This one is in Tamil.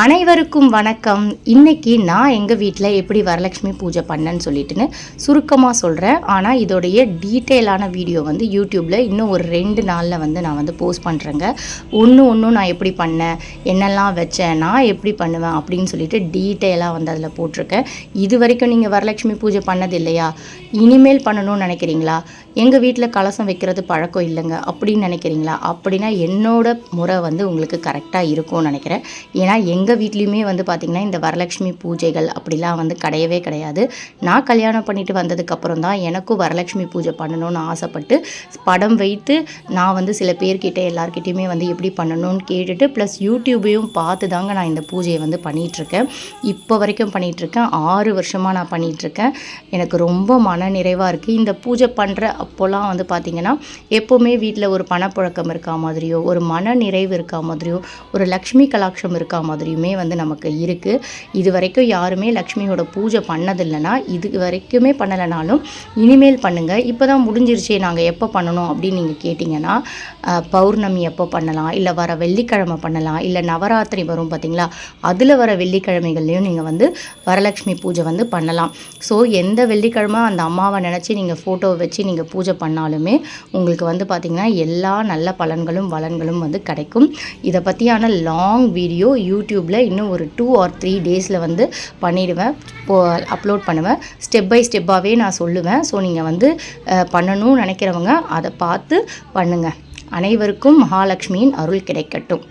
அனைவருக்கும் வணக்கம். இன்னைக்கு நான் எங்கள் வீட்டில் எப்படி வரலட்சுமி பூஜை பண்ணேன்னு சொல்லிட்டுன்னு சுருக்கமாக சொல்கிறேன். ஆனால் இதோடைய டீட்டெயிலான வீடியோ வந்து யூடியூப்பில் இன்னும் ஒரு 2 நாளில் வந்து நான் வந்து போஸ்ட் பண்ணுறேங்க. ஒன்றும் நான் எப்படி பண்ணேன், என்னெல்லாம் வச்சேன், நான் எப்படி பண்ணுவேன் அப்படின்னு சொல்லிட்டு டீட்டெயிலாக வந்து அதில் போட்டிருக்கேன். இது வரைக்கும் நீங்கள் வரலட்சுமி பூஜை பண்ணது இல்லையா, இனிமேல் பண்ணணும்னு நினைக்கிறீங்களா, எங்கள் வீட்டில் கலசம் வைக்கிறது பழக்கம் இல்லைங்க அப்படின்னு நினைக்கிறீங்களா, அப்படின்னா என்னோட முறை வந்து உங்களுக்கு கரெக்டாக இருக்கும்னு நினைக்கிறேன். ஏன்னா எங்கள் வீட்லேயுமே வந்து பார்த்திங்கன்னா இந்த வரலட்சுமி பூஜைகள் அப்படிலாம் வந்து கிடையவே கிடையாது. நான் கல்யாணம் பண்ணிட்டு வந்ததுக்கப்புறம் தான் எனக்கும் வரலட்சுமி பூஜை பண்ணணும்னு ஆசைப்பட்டு படம் வைத்து நான் வந்து சில பேர்கிட்ட எல்லார்கிட்டையுமே வந்து எப்படி பண்ணணும்னு கேட்டுட்டு ப்ளஸ் யூடியூபையும் பார்த்து தாங்க நான் இந்த பூஜையை வந்து பண்ணிகிட்ருக்கேன். இப்போ வரைக்கும் பண்ணிகிட்ருக்கேன். 6 வருஷமாக நான் பண்ணிகிட்ருக்கேன். எனக்கு ரொம்ப மன நிறைவாக இருக்குது. இந்த பூஜை பண்ணுற அப்போல்லாம் வந்து பார்த்திங்கன்னா எப்போவுமே வீட்டில் ஒரு பணப்புழக்கம் இருக்கா மாதிரியோ, ஒரு மன நிறைவு இருக்கா மாதிரியோ, ஒரு லக்ஷ்மி கலாட்சம் இருக்கா மாதிரியுமே வந்து நமக்கு இருக்குது. இது வரைக்கும் யாருமே லக்ஷ்மியோட பூஜை பண்ணதில்லைன்னா, இது வரைக்குமே பண்ணலைனாலும் இனிமேல் பண்ணுங்கள். இப்போ தான் முடிஞ்சிருச்சே, நாங்கள் எப்போ பண்ணணும் அப்படின்னு நீங்கள் கேட்டிங்கன்னா, பௌர்ணமி எப்போ பண்ணலாம், இல்லை வர வெள்ளிக்கிழமை பண்ணலாம், இல்லை நவராத்திரி வரும் பார்த்திங்களா, அதில் வர வெள்ளிக்கிழமைகள்லையும் நீங்கள் வந்து வரலட்சுமி பூஜை வந்து பண்ணலாம். ஸோ எந்த வெள்ளிக்கிழமை அந்த அம்மாவை நினச்சி நீங்கள் ஃபோட்டோவை வச்சு நீங்கள் பூஜை பண்ணாலுமே உங்களுக்கு வந்து பார்த்திங்கன்னா எல்லா நல்ல பலன்களும் வளன்களும் வந்து கிடைக்கும். இதை பற்றியான லாங் வீடியோ யூடியூப்பில் இன்னும் ஒரு 2 or 3 டேஸில் வந்து பண்ணிடுவேன், அப்லோட் பண்ணுவேன். ஸ்டெப் பை ஸ்டெப்பாகவே நான் சொல்லுவேன். ஸோ நீங்கள் வந்து பண்ணணும்னு நினைக்கிறவங்க அதை பார்த்து பண்ணுங்கள். அனைவருக்கும் மகாலட்சுமியின் அருள் கிடைக்கட்டும்.